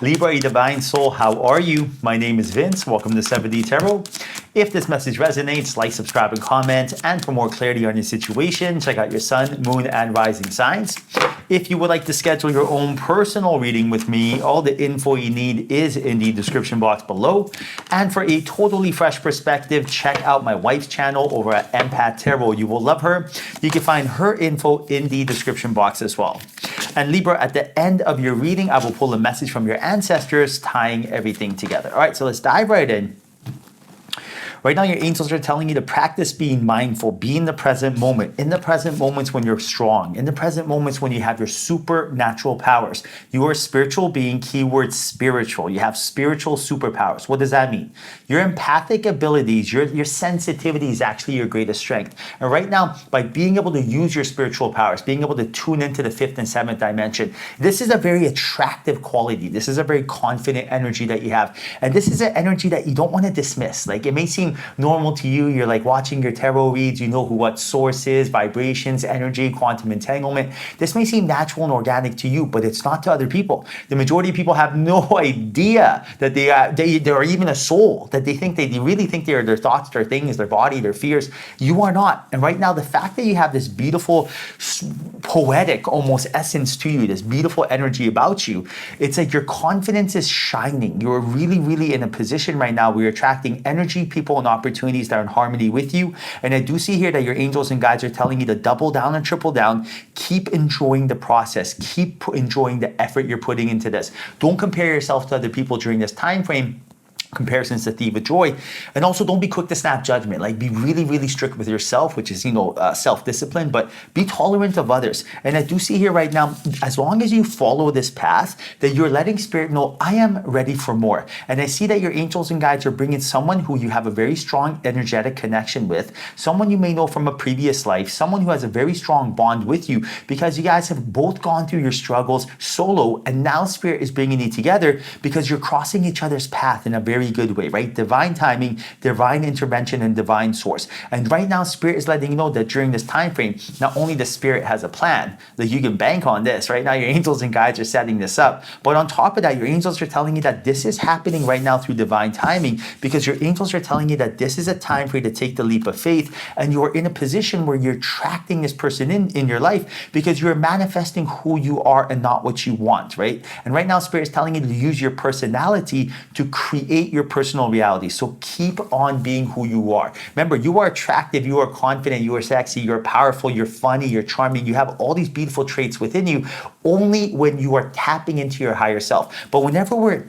Libra, divine soul, how are you? My name is Vince. Welcome to 7D Tarot. If this message resonates, like, subscribe, and comment. And for more clarity on your situation, check out your sun, moon, and rising signs. If you would like to schedule your own personal reading with me, all the info you need is in the description box below. And for a totally fresh perspective, check out my wife's channel over at Empath Tarot. You will love her. You can find her info in the description box as well. And Libra, at the end of your reading, I will pull a message from your ancestors tying everything together. All right, so let's dive right in. Right now, your angels are telling you to practice being mindful, be in the present moment, in the present moments when you're strong, in the present moments when you have your supernatural powers. You are a spiritual being, keyword spiritual. You have spiritual superpowers. What does that mean? Your empathic abilities, your sensitivity is actually your greatest strength. And right now, by being able to use your spiritual powers, being able to tune into the fifth and seventh dimension, this is a very attractive quality. This is a very confident energy that you have. And this is an energy that you don't want to dismiss. Like, it may seem normal to you. You're like watching your tarot reads. You know what source is, vibrations, energy, quantum entanglement. This may seem natural and organic to you, but it's not to other people. The majority of people have no idea that they are even a soul, that they really think they are their thoughts, their things, their body, their fears. You are not. And right now, the fact that you have this beautiful, poetic almost essence to you, this beautiful energy about you, it's like your confidence is shining. You're really, really in a position right now where you're attracting energy, people, and opportunities that are in harmony with you. And I do see here that your angels and guides are telling you to double down and triple down. Keep enjoying the process. Keep enjoying the effort you're putting into this. Don't compare yourself to other people during this time frame. Comparisons to thief of joy. And also, don't be quick to snap judgment. Like, be really, really strict with yourself, which is, self-discipline, but be tolerant of others. And I do see here right now, as long as you follow this path, that you're letting spirit know, I am ready for more. And I see that your angels and guides are bringing someone who you have a very strong energetic connection with, someone you may know from a previous life, someone who has a very strong bond with you, because you guys have both gone through your struggles solo, and now spirit is bringing you together because you're crossing each other's path in a very good way, right? Divine timing, divine intervention, and divine source. And right now, spirit is letting you know that during this time frame, not only the spirit has a plan, that you can bank on this. Right now, your angels and guides are setting this up. But on top of that, your angels are telling you that this is happening right now through divine timing, because your angels are telling you that this is a time for you to take the leap of faith, and you're in a position where you're attracting this person in your life because you're manifesting who you are and not what you want, right? And right now, spirit is telling you to use your personality to create your personal reality. So keep on being who you are. Remember, you are attractive, you are confident, you are sexy, you're powerful, you're funny, you're charming. You have all these beautiful traits within you only when you are tapping into your higher self. But whenever we're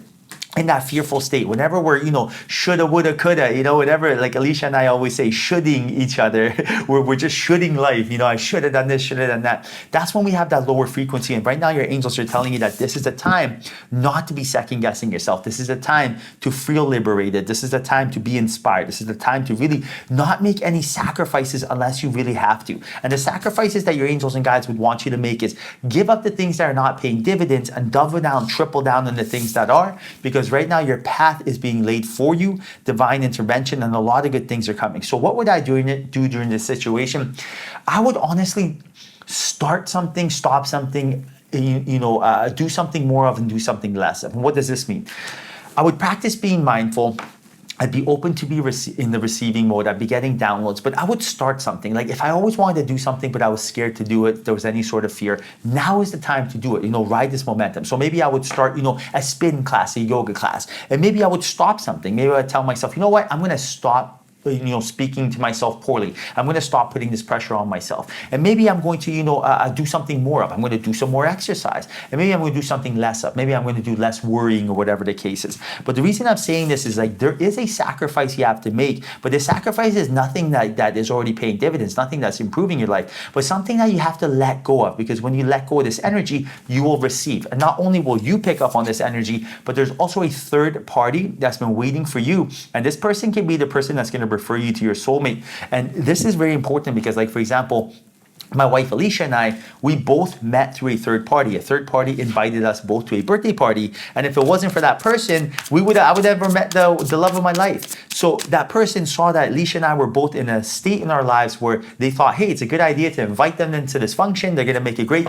in that fearful state, whenever we're, shoulda, woulda, coulda, whatever, like Alicia and I always say, shoulding each other, we're just shoulding life, I should have done this, should have done that. That's when we have that lower frequency. And right now, your angels are telling you that this is a time not to be second guessing yourself. This is a time to feel liberated. This is a time to be inspired. This is the time to really not make any sacrifices unless you really have to. And the sacrifices that your angels and guides would want you to make is give up the things that are not paying dividends and double down, triple down on the things that are, because right now your path is being laid for you, divine intervention, and a lot of good things are coming. So what would I do during this situation? I would honestly start something, stop something, do something more of and do something less of. And what does this mean? I would practice being mindful. I'd be open to be in the receiving mode. I'd be getting downloads, but I would start something. Like, if I always wanted to do something, but I was scared to do it, there was any sort of fear, now is the time to do it, ride this momentum. So maybe I would start, a spin class, a yoga class, and maybe I would stop something. Maybe I'd tell myself, I'm going to stop speaking to myself poorly. I'm going to stop putting this pressure on myself. And maybe I'm going to, do something more of. I'm going to do some more exercise. And maybe I'm going to do something less of. Maybe I'm going to do less worrying or whatever the case is. But the reason I'm saying this is, like, there is a sacrifice you have to make, but the sacrifice is nothing that is already paying dividends, nothing that's improving your life, but something that you have to let go of, because when you let go of this energy, you will receive. And not only will you pick up on this energy, but there's also a third party that's been waiting for you. And this person can be the person that's going to refer you to your soulmate. And this is very important because, like, for example, my wife Alicia and I, we both met through a third party. A third party invited us both to a birthday party. And if it wasn't for that person, I would have never met the love of my life. So that person saw that Alicia and I were both in a state in our lives where they thought, hey, it's a good idea to invite them into this function. They're going to make a great,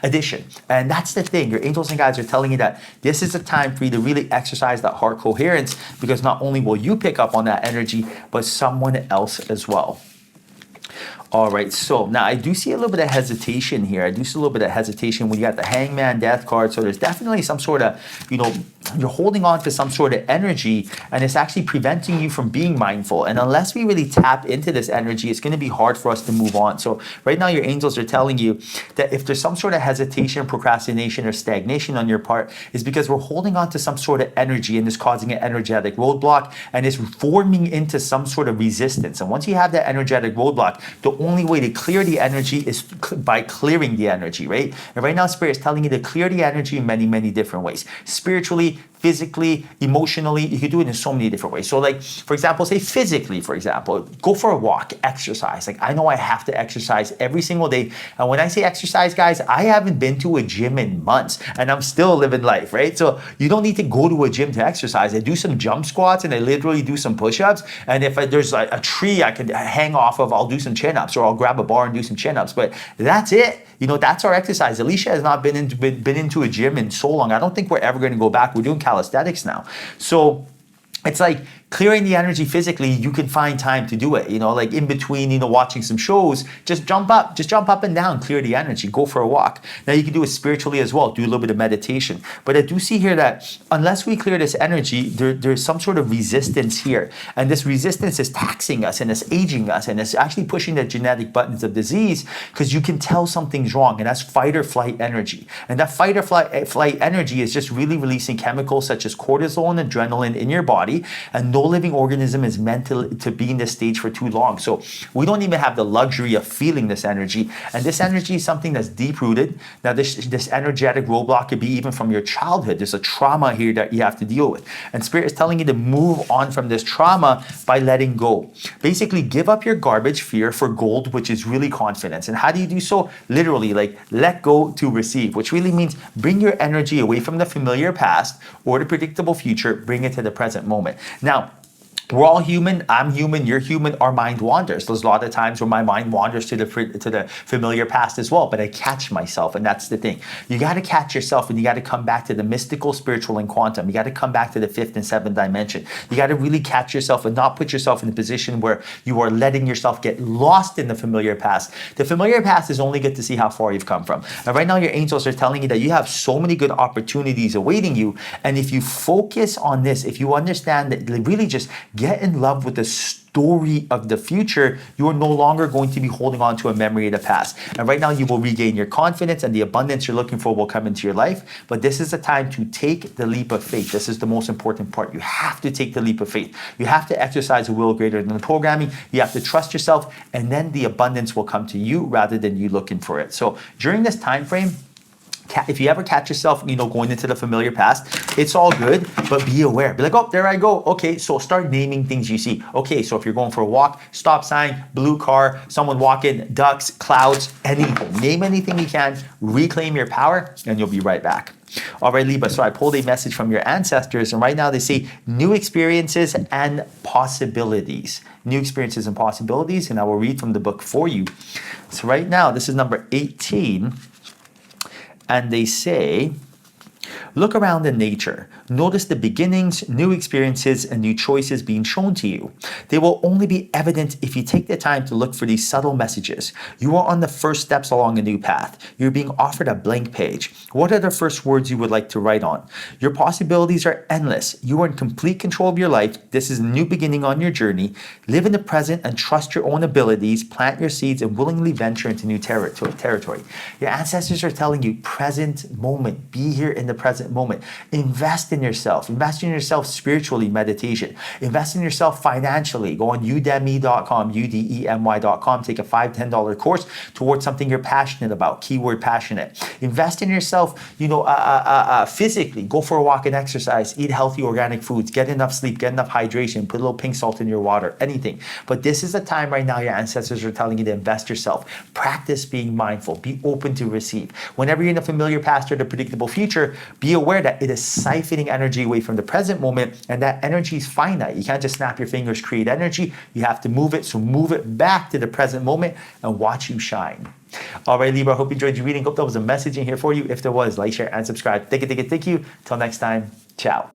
addition. And that's the thing. Your angels and guides are telling you that this is a time for you to really exercise that heart coherence, because not only will you pick up on that energy, but someone else as well. All right, so now I do see a little bit of hesitation here. I do see a little bit of hesitation when you got the Hangman, Death card. So there's definitely some sort of, you're holding on to some sort of energy, and it's actually preventing you from being mindful. And unless we really tap into this energy, it's going to be hard for us to move on. So right now your angels are telling you that if there's some sort of hesitation, procrastination, or stagnation on your part, is because we're holding on to some sort of energy, and it's causing an energetic roadblock, and it's forming into some sort of resistance. And once you have that energetic roadblock, the only way to clear the energy is by clearing the energy, right? And right now, Spirit is telling you to clear the energy in many, many different ways. Spiritually, physically, emotionally, you can do it in so many different ways. So like, for example, say physically, for example, go for a walk, exercise. Like I know I have to exercise every single day. And when I say exercise, guys, I haven't been to a gym in months and I'm still living life, right? So you don't need to go to a gym to exercise. I do some jump squats and I literally do some push-ups. And if there's like a tree I could hang off of, I'll do some chin-ups, or I'll grab a bar and do some chin-ups. But that's it. That's our exercise. Alicia has not been into a gym in so long. I don't think we're ever going to go back. We're doing calisthenics now. So it's like clearing the energy physically, you can find time to do it, like in between, watching some shows, just jump up and down, clear the energy, go for a walk. Now you can do it spiritually as well, do a little bit of meditation. But I do see here that unless we clear this energy, there's some sort of resistance here. And this resistance is taxing us and it's aging us and it's actually pushing the genetic buttons of disease, because you can tell something's wrong, and that's fight or flight energy. And that fight or flight energy is just really releasing chemicals such as cortisol and adrenaline in your body, and no living organism is meant to be in this stage for too long. So we don't even have the luxury of feeling this energy. And this energy is something that's deep-rooted. Now, this energetic roadblock could be even from your childhood. There's a trauma here that you have to deal with. And Spirit is telling you to move on from this trauma by letting go. Basically, give up your garbage fear for gold, which is really confidence. And how do you do so? Literally, like let go to receive, which really means bring your energy away from the familiar past or the predictable future, bring it to the present moment. Now, we're all human. I'm human. You're human. Our mind wanders. There's a lot of times where my mind wanders to the familiar past as well. But I catch myself, and that's the thing. You got to catch yourself, and you got to come back to the mystical, spiritual, and quantum. You got to come back to the fifth and seventh dimension. You got to really catch yourself and not put yourself in a position where you are letting yourself get lost in the familiar past. The familiar past is only good to see how far you've come from. And right now, your angels are telling you that you have so many good opportunities awaiting you. And if you focus on this, if you understand that, really just get in love with the story of the future, you are no longer going to be holding on to a memory of the past. And right now you will regain your confidence, and the abundance you're looking for will come into your life. But this is a time to take the leap of faith. This is the most important part. You have to take the leap of faith. You have to exercise a will greater than the programming. You have to trust yourself, and then the abundance will come to you rather than you looking for it. So during this time frame, if you ever catch yourself, going into the familiar past, it's all good, but be aware. Be like, oh, there I go. Okay, so start naming things you see. Okay, so if you're going for a walk, stop sign, blue car, someone walking, ducks, clouds, anything. Name anything you can, reclaim your power, and you'll be right back. All right, Libra, so I pulled a message from your ancestors, and right now they say new experiences and possibilities. New experiences and possibilities, and I will read from the book for you. So right now, this is number 18. And they say, look around in nature. Notice the beginnings, new experiences, and new choices being shown to you. They will only be evident if you take the time to look for these subtle messages. You are on the first steps along a new path. You're being offered a blank page. What are the first words you would like to write on? Your possibilities are endless. You are in complete control of your life. This is a new beginning on your journey. Live in the present and trust your own abilities. Plant your seeds and willingly venture into new territory. Your ancestors are telling you, present moment. Be here in the present present moment. Invest in yourself. Invest in yourself spiritually, meditation. Invest in yourself financially. Go on udemy.com, udemy.com. Take a $5, $10 course towards something you're passionate about. Keyword passionate. Invest in yourself, physically. Go for a walk and exercise. Eat healthy organic foods. Get enough sleep. Get enough hydration. Put a little pink salt in your water. Anything. But this is a time right now your ancestors are telling you to invest yourself. Practice being mindful. Be open to receive. Whenever you're in a familiar past or the predictable future, be aware that it is siphoning energy away from the present moment, and that energy is finite. You can't just snap your fingers, create energy. You have to move it. So move it back to the present moment and watch you shine. All right, Libra, I hope you enjoyed your reading. Hope that was a message in here for you. If there was, like, share, and subscribe. Thank you. Till next time, ciao.